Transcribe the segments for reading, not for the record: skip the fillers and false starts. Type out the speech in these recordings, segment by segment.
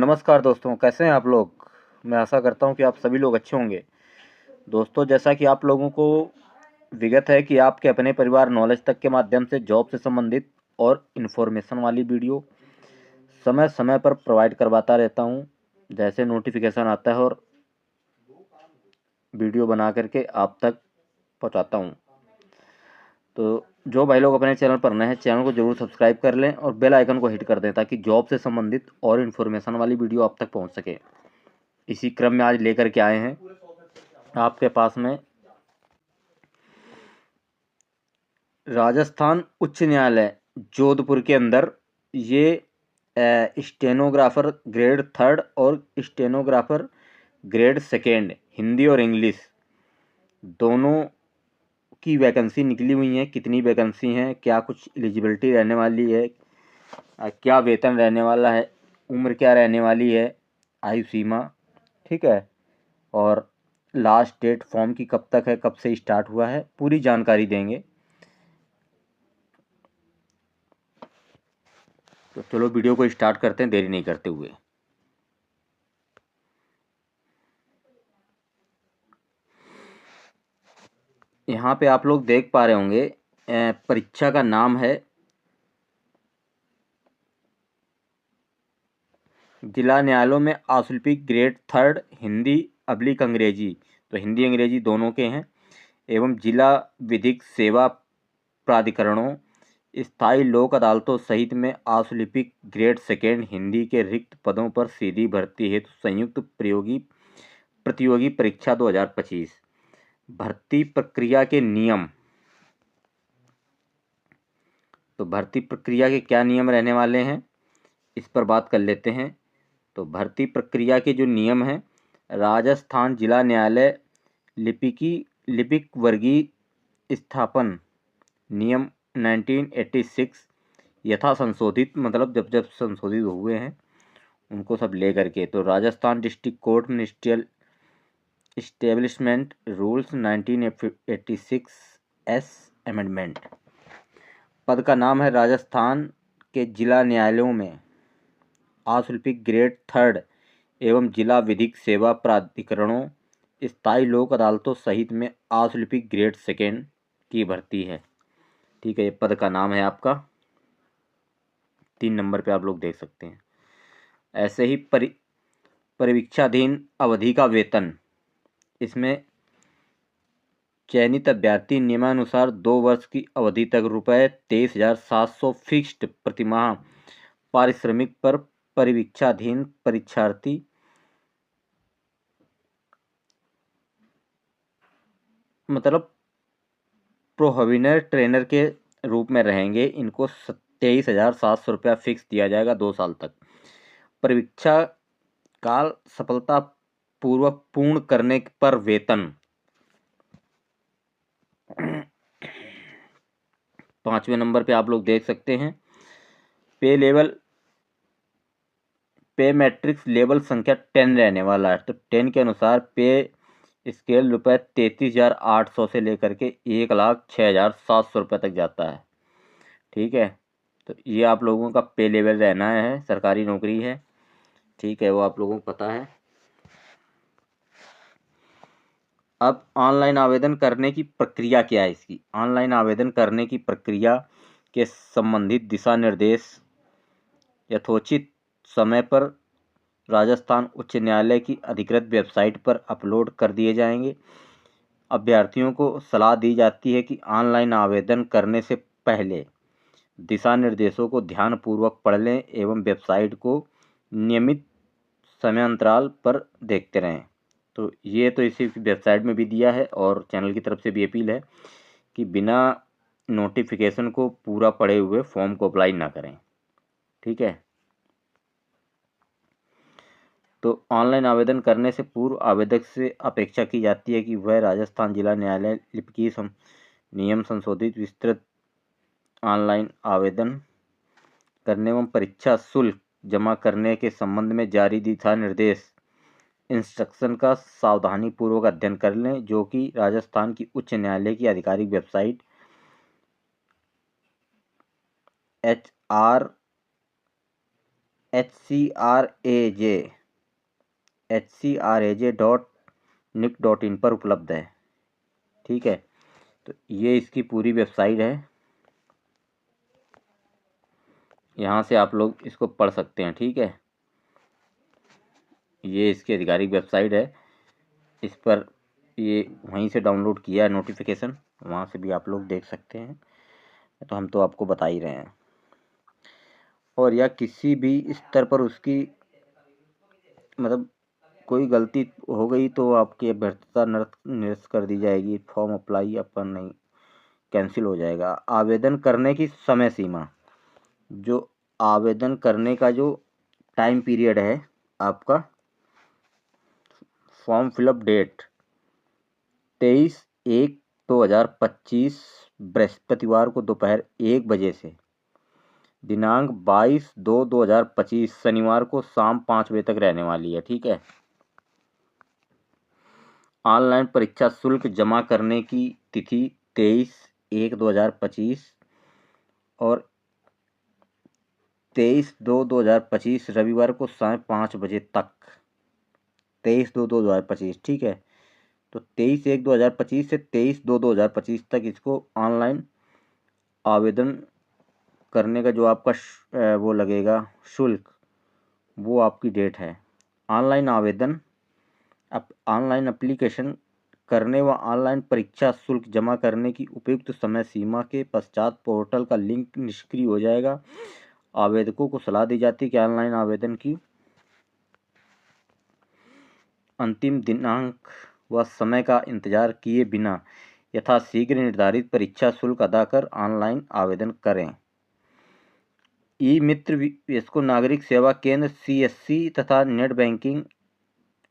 नमस्कार दोस्तों, कैसे हैं आप लोग। मैं आशा करता हूं कि आप सभी लोग अच्छे होंगे। दोस्तों, जैसा कि आप लोगों को विगत है कि आपके अपने परिवार नॉलेज तक के माध्यम से जॉब से संबंधित और इन्फॉर्मेशन वाली वीडियो समय समय पर प्रोवाइड करवाता रहता हूं। जैसे नोटिफिकेशन आता है और वीडियो बना करके आप तक पहुंचाता हूं। तो जो भाई लोग अपने चैनल पर नए हैं, चैनल को जरूर सब्सक्राइब कर लें और बेल आइकन को हिट कर दें ताकि जॉब से संबंधित और इन्फॉर्मेशन वाली वीडियो आप तक पहुंच सके। इसी क्रम में आज लेकर के आए हैं आपके पास में राजस्थान उच्च न्यायालय जोधपुर के अंदर ये स्टेनोग्राफर ग्रेड 3 और स्टेनोग्राफर ग्रेड 2 हिंदी और इंग्लिश दोनों की वैकेंसी निकली हुई है। कितनी वैकेंसी हैं, क्या कुछ एलिजिबिलिटी रहने वाली है, क्या वेतन रहने वाला है, उम्र क्या रहने वाली है, आयु सीमा, ठीक है, और लास्ट डेट फॉर्म की कब तक है, कब से स्टार्ट हुआ है, पूरी जानकारी देंगे। तो चलो वीडियो को स्टार्ट करते हैं देरी नहीं करते हुए। यहाँ पे आप लोग देख पा रहे होंगे परीक्षा का नाम है जिला न्यायालयों में आशुल्पिक ग्रेड 3 हिंदी अब्लिक अंग्रेजी, तो हिंदी अंग्रेजी दोनों के हैं, एवं जिला विधिक सेवा प्राधिकरणों स्थायी लोक अदालतों सहित में आशुलिपिक ग्रेड 2 हिंदी के रिक्त पदों पर सीधी भर्ती हेतु संयुक्त प्रतियोगी परीक्षा 2025। भर्ती प्रक्रिया के नियम। तो भर्ती प्रक्रिया के क्या नियम रहने वाले हैं, इस पर बात कर लेते हैं। तो भर्ती प्रक्रिया के जो नियम हैं, राजस्थान जिला न्यायालय लिपिक वर्गीय स्थापन नियम 1986 यथा संशोधित, मतलब जब जब संशोधित हुए हैं उनको सब ले करके। तो Rajasthan district court ministerial establishment rules 1986 S amendment. पद का नाम है राजस्थान के जिला न्यायालयों में आशुल्पिक ग्रेड 3 एवं जिला विधिक सेवा प्राधिकरणों स्थायी लोक अदालतों सहित में आशुल्पिक ग्रेड 2 की भर्ती है। ठीक है, ये पद का नाम है आपका। 3 नंबर पे आप लोग देख सकते हैं। ऐसे ही परिवीक्षाधीन अवधि का वेतन, इसमें चयनित अभ्यर्थी नियमानुसार 2 वर्ष की अवधि तक ₹23,700 फिक्स्ड प्रतिमाह पारिश्रमिक पर परिवीक्षाधीन परीक्षार्थी मतलब प्रोहबिनर ट्रेनर के रूप में रहेंगे। इनको 23,700 रुपया फिक्स दिया जाएगा 2 साल तक। परीक्षा काल सफलता पूर्वक पूर्ण करने पर वेतन 5वें नंबर पे आप लोग देख सकते हैं। पे मैट्रिक्स लेवल संख्या 10 रहने वाला है। तो 10 के अनुसार पे स्केल ₹33,800 से लेकर के 1,06,700 रुपये तक जाता है। ठीक है, तो ये आप लोगों का पे लेवल रहना है। सरकारी नौकरी है, ठीक है, वो आप लोगों को पता है। अब ऑनलाइन आवेदन करने की प्रक्रिया क्या है इसकी। ऑनलाइन आवेदन करने की प्रक्रिया के संबंधित दिशा निर्देश यथोचित समय पर राजस्थान उच्च न्यायालय की अधिकृत वेबसाइट पर अपलोड कर दिए जाएंगे। अभ्यर्थियों को सलाह दी जाती है कि ऑनलाइन आवेदन करने से पहले दिशा निर्देशों को ध्यानपूर्वक पढ़ लें एवं वेबसाइट को नियमित समयांतराल पर देखते रहें। तो ये तो इसी वेबसाइट में भी दिया है और चैनल की तरफ से भी अपील है कि बिना नोटिफिकेशन को पूरा पढ़े हुए फॉर्म को अप्लाई ना करें। ठीक है, तो ऑनलाइन आवेदन करने से पूर्व आवेदक से अपेक्षा की जाती है कि वह राजस्थान जिला न्यायालय लिपिकीय नियम संशोधित विस्तृत ऑनलाइन आवेदन करने एवं परीक्षा शुल्क जमा करने के संबंध में जारी दिशा निर्देश इंस्ट्रक्शन का सावधानीपूर्वक अध्ययन कर लें, जो कि राजस्थान की उच्च न्यायालय की आधिकारिक वेबसाइट HR HCRAJ.nic.in पर उपलब्ध है। ठीक है, तो ये इसकी पूरी वेबसाइट है, यहाँ से आप लोग इसको पढ़ सकते हैं। ठीक है, ये इसकी आधिकारिक वेबसाइट है, इस पर ये वहीं से डाउनलोड किया है नोटिफिकेशन, वहाँ से भी आप लोग देख सकते हैं। तो हम तो आपको बता ही रहे हैं। और या किसी भी स्तर पर उसकी मतलब कोई गलती हो गई तो आपकी अभ्यर्थता निरस्त कर दी जाएगी, फॉर्म अप्लाई अपन नहीं कैंसिल हो जाएगा। आवेदन करने की समय सीमा, जो आवेदन करने का जो टाइम पीरियड है आपका, फॉर्म फिलअप डेट 23/1/2025 बृहस्पतिवार को दोपहर 1 बजे से दिनांक 22/2/2025 शनिवार को शाम 5 बजे तक रहने वाली है। ठीक है, ऑनलाइन परीक्षा शुल्क जमा करने की तिथि 23/1/2025 और 23/2/2025 रविवार को साय 5 बजे तक। 23/2/2025। ठीक है, तो 23/1/2025 से 23/2/2025 तक इसको ऑनलाइन आवेदन करने का जो आपका वो लगेगा शुल्क, वो आपकी डेट है। ऑनलाइन आवेदन ऑनलाइन एप्लीकेशन करने व ऑनलाइन परीक्षा शुल्क जमा करने की उपयुक्त समय सीमा के पश्चात पोर्टल का लिंक निष्क्रिय हो जाएगा। आवेदकों को सलाह दी जाती है कि ऑनलाइन आवेदन की अंतिम दिनांक व समय का इंतजार किए बिना यथाशीघ्र निर्धारित परीक्षा शुल्क अदा कर ऑनलाइन आवेदन करें। ई मित्र इसको नागरिक सेवा केंद्र CSC तथा नेट बैंकिंग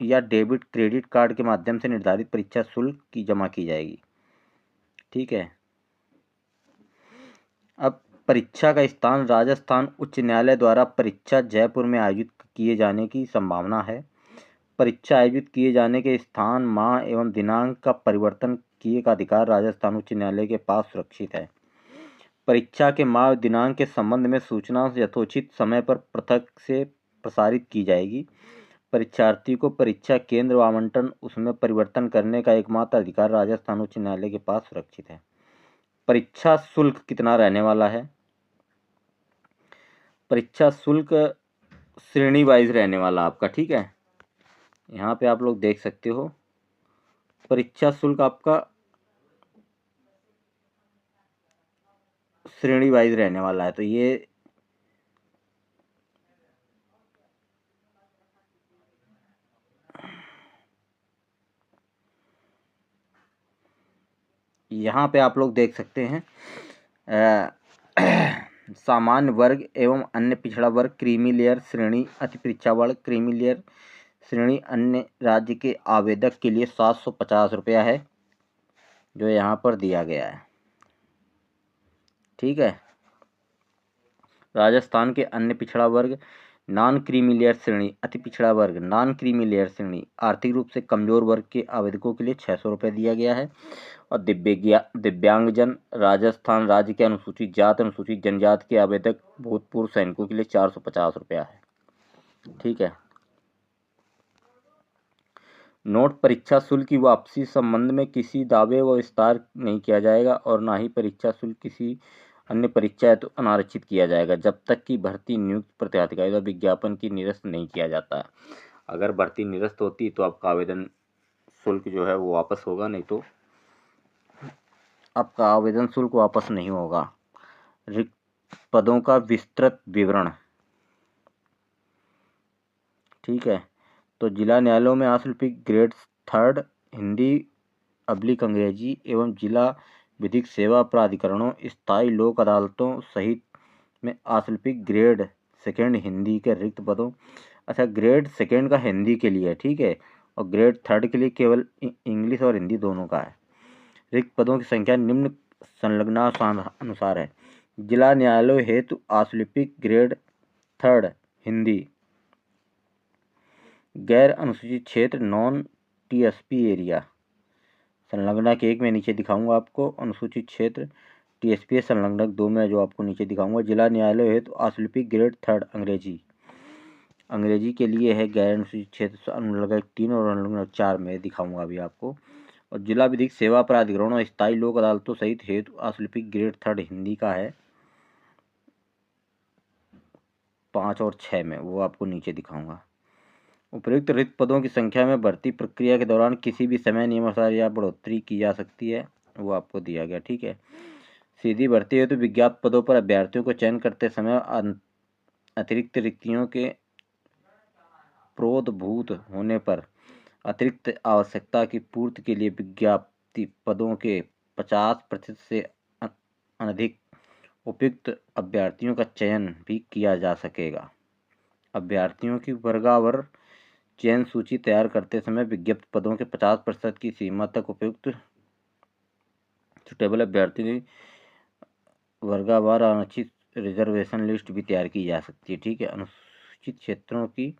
या डेबिट क्रेडिट कार्ड के माध्यम से निर्धारित परीक्षा शुल्क की जमा की जाएगी। ठीक है, अब परीक्षा का स्थान राजस्थान उच्च न्यायालय द्वारा परीक्षा जयपुर में आयोजित किए जाने की संभावना है। परीक्षा आयोजित किए जाने के स्थान, माह एवं दिनांक का परिवर्तन किए का अधिकार राजस्थान उच्च न्यायालय के पास सुरक्षित है। परीक्षा के माह दिनांक के संबंध में सूचना यथोचित समय पर पृथक से प्रसारित की जाएगी। परीक्षार्थी को परीक्षा केंद्र व आवंटन उसमें परिवर्तन करने का एकमात्र अधिकार राजस्थान उच्च न्यायालय के पास सुरक्षित है। परीक्षा शुल्क कितना रहने वाला है? परीक्षा शुल्क श्रेणी वाइज रहने वाला आपका। ठीक है, यहाँ पे आप लोग देख सकते हो परीक्षा शुल्क आपका श्रेणी वाइज रहने वाला है। तो ये यहाँ पे आप लोग देख सकते हैं सामान्य वर्ग एवं अन्य पिछड़ा वर्ग क्रीमी लेयर श्रेणी, अति परीक्षा वर्ग क्रीमी लेयर श्रेणी अन्य राज्य के आवेदक के लिए 750 रुपया है, जो यहाँ पर दिया गया है। ठीक है, राजस्थान के अन्य पिछड़ा वर्ग नॉन क्रीमी लेयर श्रेणी, अति पिछड़ा वर्ग नॉन क्रीमी लेयर श्रेणी, आर्थिक रूप से कमजोर वर्ग के आवेदकों के लिए 600 रुपये दिया गया है। और दिव्यांगजन राजस्थान राज्य के अनुसूचित जात अनुसूचित जनजाति के आवेदक भूतपूर्व सैनिकों के लिए 450 रुपया है। ठीक है, नोट परीक्षा शुल्क की वापसी संबंध में किसी दावे व विस्तार नहीं किया जाएगा और ना ही परीक्षा शुल्क किसी अन्य परीक्षा है तो अनारक्षित किया जाएगा जब तक कि भर्ती नियुक्त प्रत्याधिकारी का विज्ञापन की निरस्त नहीं किया जाता है। अगर भर्ती निरस्त होती तो आपका आवेदन शुल्क जो है वो वापस होगा, नहीं तो आपका आवेदन शुल्क वापस नहीं होगा। रिक्त पदों का विस्तृत विवरण। ठीक है, तो जिला न्यायालयों में आशुल्पिक ग्रेड 3 हिंदी / अंग्रेजी एवं जिला विधिक सेवा प्राधिकरणों स्थायी लोक अदालतों सहित में आशुल्पिक ग्रेड 2 हिंदी के रिक्त पदों, अच्छा ग्रेड 2 का हिंदी के लिए, ठीक है, और ग्रेड 3 के लिए केवल इंग्लिश और हिंदी दोनों का है। रिक्त पदों की संख्या निम्न संलग्नानुसार है। जिला न्यायालय हेतु आशुल्पिक ग्रेड 3 हिंदी गैर अनुसूचित क्षेत्र नॉन TSP एरिया, संलग्नक 1 में नीचे दिखाऊंगा आपको, अनुसूचित क्षेत्र TSP संलग्नक 2 में जो आपको नीचे दिखाऊंगा। जिला न्यायालय हेतु आशुल्पिक ग्रेड 3 अंग्रेजी अंग्रेजी के लिए है गैर अनुसूचित क्षेत्र अनुलग्न 3 और अनुलग्न 4 में दिखाऊंगा अभी आपको। और जिला विधिक सेवा प्राधिकरण और स्थायी लोक अदालतों सहित हेतु आशुलिपिक ग्रेड 3 हिंदी का है 5 और 6 में, वो आपको नीचे दिखाऊंगा। उपयुक्त रिक्त पदों की संख्या में भर्ती प्रक्रिया के दौरान किसी भी समय नियमानुसार या बढ़ोतरी की जा सकती है, वो आपको दिया गया। ठीक है। सीधी भर्ती हेतु तो विज्ञात पदों पर अभ्यर्थियों को चयन करते समय अतिरिक्त रिक्तियों के प्रोद्भूत होने पर अतिरिक्त आवश्यकता की पूर्ति के लिए विज्ञापित पदों के 50% से अधिक उपयुक्त अभ्यर्थियों का चयन भी किया जा सकेगा। अभ्यर्थियों की वर्गावर चयन सूची तैयार करते समय विज्ञप्त पदों के 50% की सीमा तक उपयुक्त सुटेबल अभ्यर्थियों की वर्गावार अनुचित रिजर्वेशन लिस्ट भी तैयार की जा सकती है। ठीक है। अनुसूचित क्षेत्रों की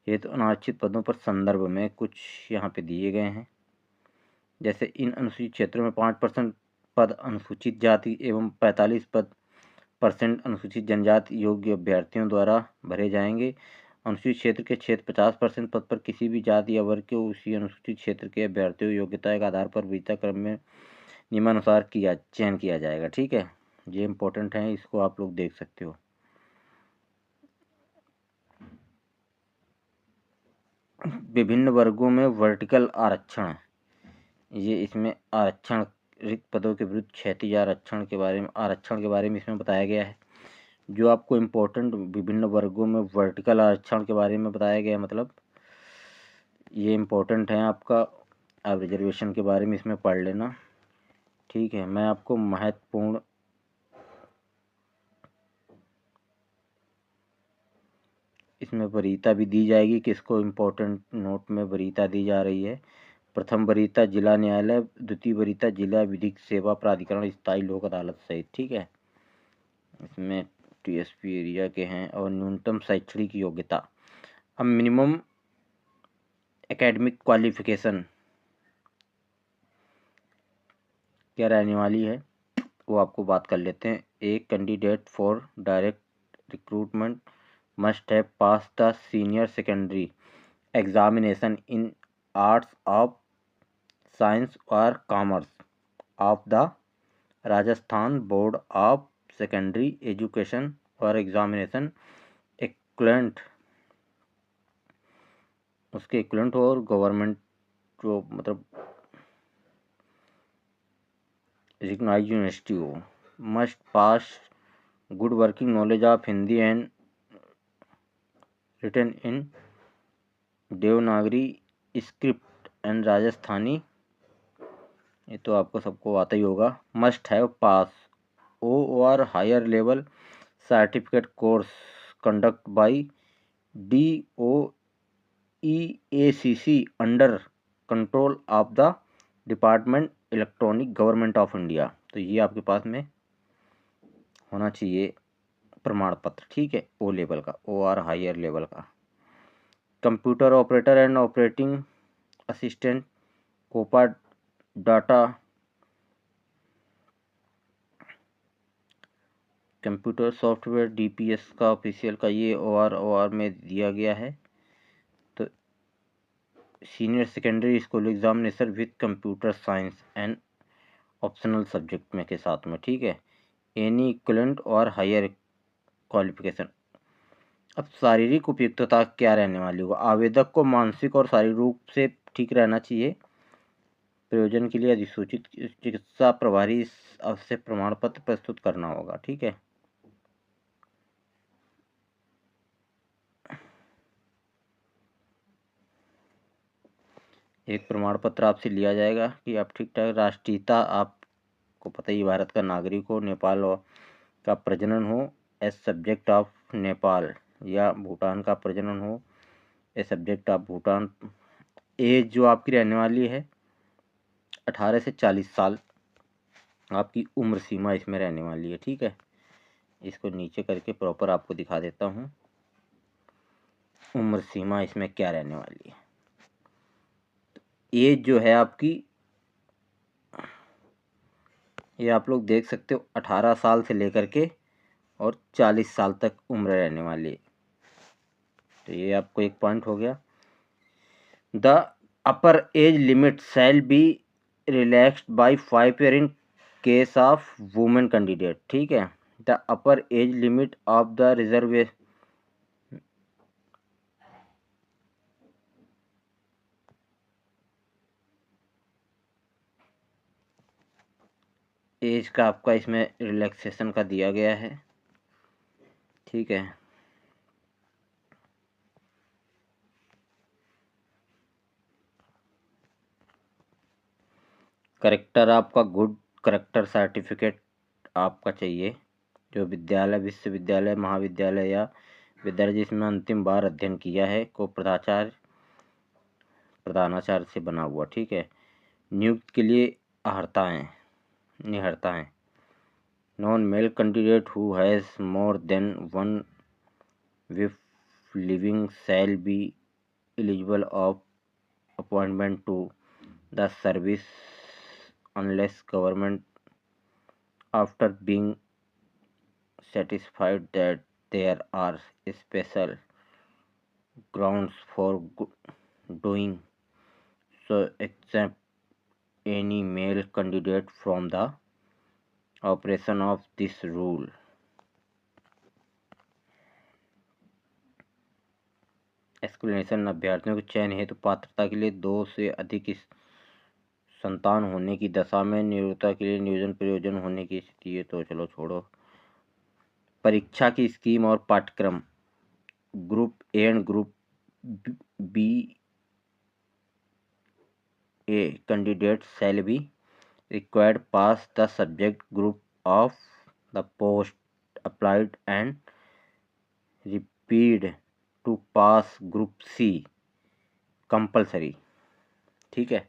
हेतु अनारक्षित पदों पर संदर्भ में कुछ यहाँ पे दिए गए हैं। जैसे इन अनुसूचित क्षेत्रों में 5% पद अनुसूचित जाति एवं 45% अनुसूचित जनजाति योग्य अभ्यर्थियों द्वारा भरे जाएंगे। अनुसूचित क्षेत्र के क्षेत्र 50% पद पर किसी भी जाति या वर्ग के उसी अनुसूचित क्षेत्र के अभ्यर्थियों योग्यता के आधार पर वरीयता क्रम में नियमानुसार चयन किया जाएगा। ठीक है। ये इम्पोर्टेंट है, इसको आप लोग देख सकते हो। विभिन्न वर्गों में वर्टिकल आरक्षण, ये इसमें आरक्षण रिक्त पदों के विरुद्ध क्षैतिज आरक्षण के बारे में इसमें बताया गया है। जो आपको इम्पोर्टेंट विभिन्न वर्गों में वर्टिकल आरक्षण के बारे में बताया गया है, मतलब ये इम्पोर्टेंट है आपका। आप रिजर्वेशन के बारे में इसमें पढ़ लेना। ठीक है। मैं आपको महत्वपूर्ण इसमें वरीयता भी दी जाएगी, किसको इम्पोर्टेंट नोट में वरीयता दी जा रही है। प्रथम वरीयता जिला न्यायालय, द्वितीय वरीयता जिला विधिक सेवा प्राधिकरण स्थायी लोक अदालत सहित। ठीक है। इसमें टीएसपी एरिया के हैं। और न्यूनतम शैक्षणिक योग्यता, अब मिनिमम एकेडमिक क्वालिफिकेशन क्या रहने वाली है वो आपको बात कर लेते हैं। एक candidate for direct recruitment must have passed the senior secondary examination in arts of science or commerce of the Rajasthan Board of Secondary Education or examination equivalent, उसके इक्वलेंट और गवर्नमेंट जो मतलब रिकॉग्नाइज्ड यूनिवर्सिटी हो। Must pass good working knowledge of Hindi and written in Devanagari script and Rajasthani, ये तो आपको सबको आता ही होगा। मस्ट हैव पास और higher level certificate course conduct by DOEACC under control of the department electronic government of India. तो ये आपके पास में होना चाहिए प्रमाण पत्र। ठीक है। ओ लेवल का, और हायर लेवल का। Computer operator and operating assistant, COPA data computer software DPS का ऑफिशियल का ये OR में दिया गया है। तो senior secondary school examination with computer science and optional subject में के साथ में। ठीक है। एनी इक्वलेंट और हायर क्वालिफिकेशन। अब शारीरिक उपयुक्तता क्या रहने वाली होगा। आवेदक को मानसिक और शारीरिक रूप से ठीक रहना चाहिए। प्रयोजन के लिए अधिसूचित चिकित्सा प्रभारी इस आवश्यक प्रमाण पत्र प्रस्तुत करना होगा। ठीक है। एक प्रमाण पत्र आपसे लिया जाएगा कि आप ठीक ठाक राष्ट्रीयता, आपको पता ही भारत का नागरिक हो, नेपाल का प्रजनन हो एज सब्जेक्ट ऑफ नेपाल, या भूटान का प्रजनन हो as subject of Bhutan. As जो आपकी रहने वाली है 18 से 40 साल आपकी उम्र सीमा इसमें रहने वाली है। ठीक है। इसको नीचे करके प्रॉपर आपको दिखा देता हूँ उम्र सीमा इसमें क्या रहने वाली है। एज जो है आपकी, ये आप लोग देख सकते हो 18 साल से लेकर के और 40 साल तक उम्र रहने वाली है। तो ये आपको एक पॉइंट हो गया। The upper age limit shall be relaxed by 5 year in case of women candidate. ठीक है, the upper age limit of the reservation age का आपका इसमें रिलैक्सेशन का दिया गया है। ठीक है, करेक्टर आपका गुड करेक्टर सर्टिफिकेट आपका चाहिए, जो विद्यालय, विश्वविद्यालय, महाविद्यालय या विद्यालय जिसमें अंतिम बार अध्ययन किया है को प्रधानाचार्य से बना हुआ। ठीक है, नियुक्ति के लिए निहरताएं non male candidate who has more than one wife living shall be eligible of appointment to the service unless government, after being satisfied that there are special grounds for doing so, exempt any male candidate from the operation of this rule। Explanation, अभ्यर्थियों के चयन हेतु पात्रता के लिए 2 से अधिक संतान होने की दशा में नियोक्ता के लिए नियोजन प्रयोजन होने की स्थिति है। तो चलो छोड़ो। परीक्षा की स्कीम और पाठ्यक्रम, group A and group B a candidate shall be required pass the subject group of the post applied and repeat to pass group C compulsory। ठीक है,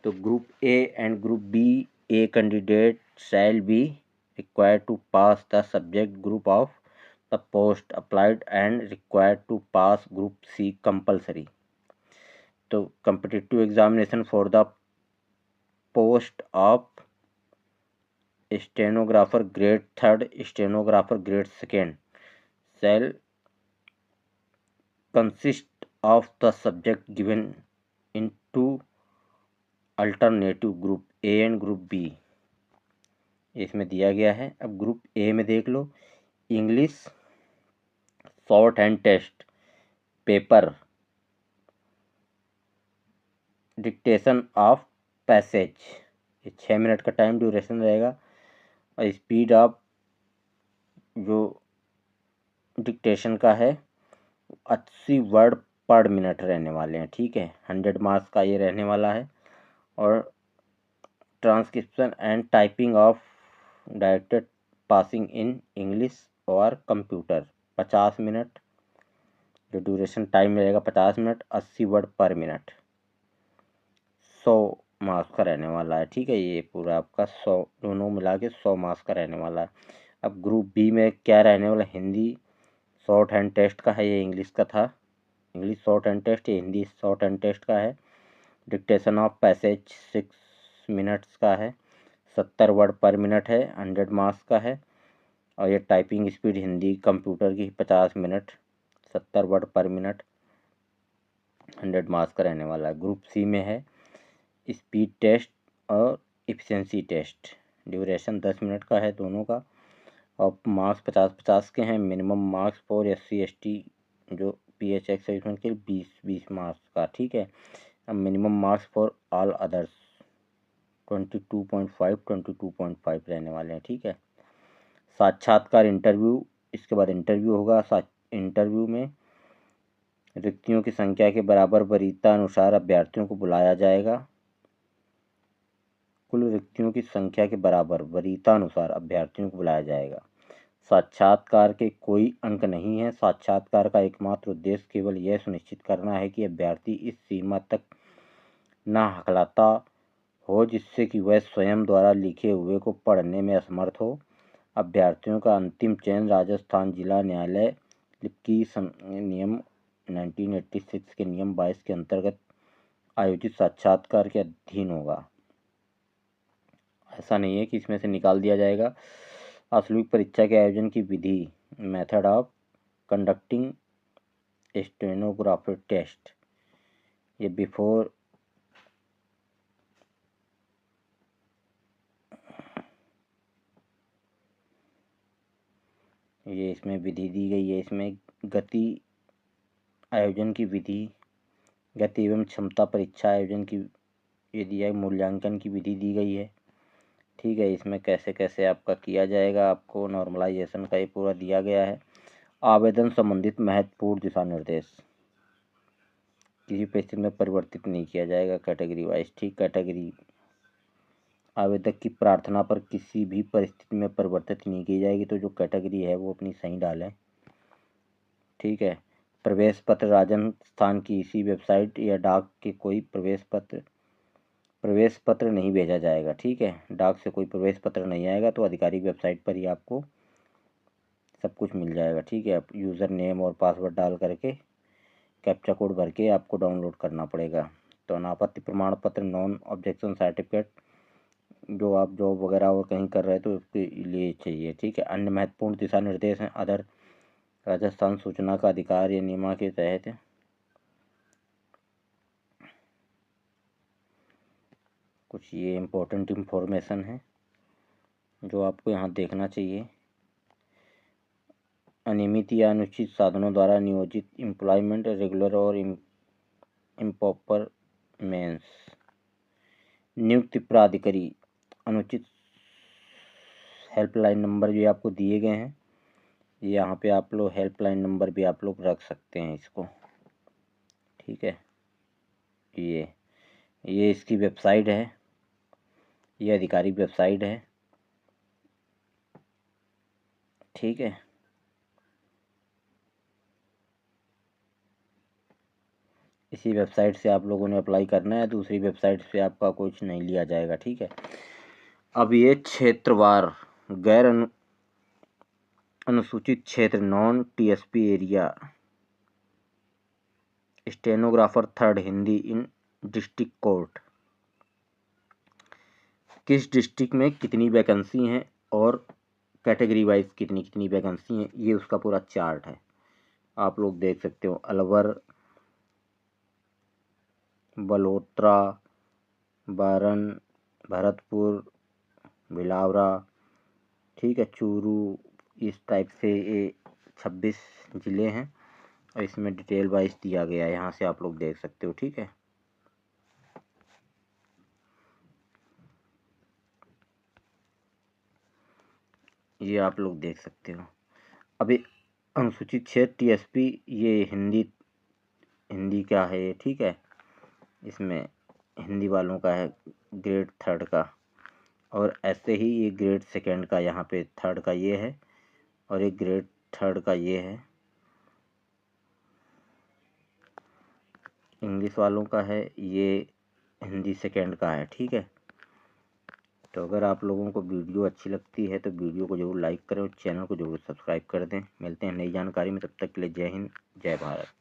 तो group A and group B a candidate shall be required to pass the subject group of the post applied and required to pass group C compulsory। तो competitive examination for the post of stenographer grade 3rd, stenographer grade 2nd shall consist of the subject given in 2 alternative group A and group B। इसमें दिया गया है। अब group A में देख लो, English shorthand test paper, dictation of passage, ये 6 minute का टाइम ड्यूरेशन रहेगा और स्पीड ऑफ जो डिक्टेशन का है 80 वर्ड पर मिनट रहने वाले हैं। ठीक है, 100 मार्क्स का ये रहने वाला है। और transcription and typing of directed passing in English और कंप्यूटर 50 मिनट, जो ड्यूरेशन टाइम रहेगा 50 मिनट, 80 वर्ड पर मिनट, 100 मार्क्स का रहने वाला है। ठीक है, ये पूरा आपका 100 दोनों मिला के 100 मार्क्स का रहने वाला है। अब ग्रुप बी में क्या रहने वाला, हिंदी शॉर्ट हैंड टेस्ट का है, ये इंग्लिश का था, इंग्लिश शॉर्ट हैंड टेस्ट, ये हिंदी शॉर्ट हैंड टेस्ट का है। डिक्टेशन ऑफ पैसेज 6 मिनट्स का है, 70 वर्ड पर मिनट है, 100 मार्क्स का है। और ये टाइपिंग स्पीड हिंदी कंप्यूटर की 50 मिनट, 70 वर्ड पर मिनट, 100 मार्क्स का रहने वाला है। ग्रुप सी में है स्पीड टेस्ट और एफिशिएंसी टेस्ट, ड्यूरेशन 10 मिनट का है दोनों का, और मार्क्स 50-50 के हैं। मिनिमम मार्क्स फॉर SC/ST जो PHX सेगमेंट के 20 मार्क्स का। ठीक है, अब minimum marks for all others 22.5 रहने वाले हैं। ठीक है, साक्षात्कार इंटरव्यू, इसके बाद इंटरव्यू होगा। इंटरव्यू में रिक्तियों की संख्या के बराबर वरीयता अनुसार अभ्यर्थियों को बुलाया जाएगा। कुल रिक्तियों की संख्या के बराबर वरीयता अनुसार अभ्यर्थियों को बुलाया जाएगा। साक्षात्कार के कोई अंक नहीं है। साक्षात्कार का एकमात्र उद्देश्य केवल यह सुनिश्चित करना है कि अभ्यर्थी इस सीमा तक न हकलाता हो जिससे कि वह स्वयं द्वारा लिखे हुए को पढ़ने में असमर्थ हो। अभ्यर्थियों का अंतिम चयन राजस्थान जिला न्यायालय की नियम 1986 के नियम 22 के अंतर्गत आयोजित साक्षात्कार के अधीन होगा। ऐसा नहीं है कि इसमें से निकाल दिया जाएगा। वास्तविक परीक्षा के आयोजन की विधि, method of conducting stenographer test, ये बिफोर ये इसमें विधि दी गई है, इसमें गति आयोजन की विधि, गति एवं क्षमता परीक्षा आयोजन की ये दिया है, मूल्यांकन की विधि दी गई है। ठीक है, इसमें कैसे कैसे आपका किया जाएगा, आपको नॉर्मलाइजेशन का ये पूरा दिया गया है। आवेदन संबंधित महत्वपूर्ण दिशा निर्देश, किसी परिस्थिति में परिवर्तित नहीं किया जाएगा कैटेगरी वाइज। ठीक, कैटेगरी आवेदक की प्रार्थना पर किसी भी परिस्थिति में परिवर्तित नहीं की जाएगी, तो जो कैटेगरी है वो अपनी सही डालें। ठीक है, प्रवेश पत्र राजस्थान की इसी वेबसाइट या डाक के कोई प्रवेश पत्र नहीं भेजा जाएगा। ठीक है, डाक से कोई प्रवेश पत्र नहीं आएगा, तो आधिकारिक वेबसाइट पर ही आपको सब कुछ मिल जाएगा। ठीक है, आप यूज़र नेम और पासवर्ड डाल करके कैप्चा कोड भर के आपको डाउनलोड करना पड़ेगा। तो अनापत्ति प्रमाण पत्र, नॉन ऑब्जेक्शन सर्टिफिकेट, जो आप जॉब वगैरह और कहीं कर रहे हैं तो उसके लिए चाहिए। ठीक है, अन्य महत्वपूर्ण दिशा निर्देश हैं अदर राजस्थान सूचना का अधिकार या नियमा के तहत कुछ ये इम्पोर्टेंट इंफॉर्मेशन है जो आपको यहाँ देखना चाहिए। अनियमित या अनुचित साधनों द्वारा नियोजित एम्प्लॉयमेंट, रेगुलर और इम्प्रॉपर मेंस, नियुक्ति प्राधिकारी, अनुचित हेल्पलाइन नंबर भी आपको दिए गए हैं, यहाँ पे आप लोग हेल्पलाइन नंबर भी आप लोग रख सकते हैं इसको। ठीक है, ये इसकी वेबसाइट है, ये आधिकारिक वेबसाइट है। ठीक है, इसी वेबसाइट से आप लोगों ने अप्लाई करना है, दूसरी वेबसाइट से आपका कुछ नहीं लिया जाएगा। ठीक है, अब ये क्षेत्रवार गैर अनुसूचित क्षेत्र, non TSP area, stenographer third Hindi in district court, किस डिस्ट्रिक्ट में कितनी वैकेंसी हैं और कैटेगरी वाइज कितनी कितनी वैकेंसी हैं, ये उसका पूरा चार्ट है, आप लोग देख सकते हो। अलवर, बलोत्रा, बारन, भरतपुर, भिलावरा, ठीक है, चूरू, इस टाइप से ये 26 ज़िले हैं और इसमें डिटेल वाइज दिया गया है, यहाँ से आप लोग देख सकते हो। ठीक है, ये आप लोग देख सकते हो। अभी अनुसूचित क्षेत्र टीएसपी, ये हिंदी का है ये। ठीक है, इसमें हिंदी वालों का है ग्रेड थर्ड का, और ऐसे ही ये ग्रेड सेकंड का, यहाँ पे थर्ड का ये है और एक ग्रेड थर्ड का ये है। इंग्लिश वालों का है ये, हिंदी सेकंड का है। ठीक है, तो अगर आप लोगों को वीडियो अच्छी लगती है तो वीडियो को ज़रूर लाइक करें और चैनल को ज़रूर सब्सक्राइब कर दें। मिलते हैं नई जानकारी में, तब तक के लिए जय हिंद, जय भारत।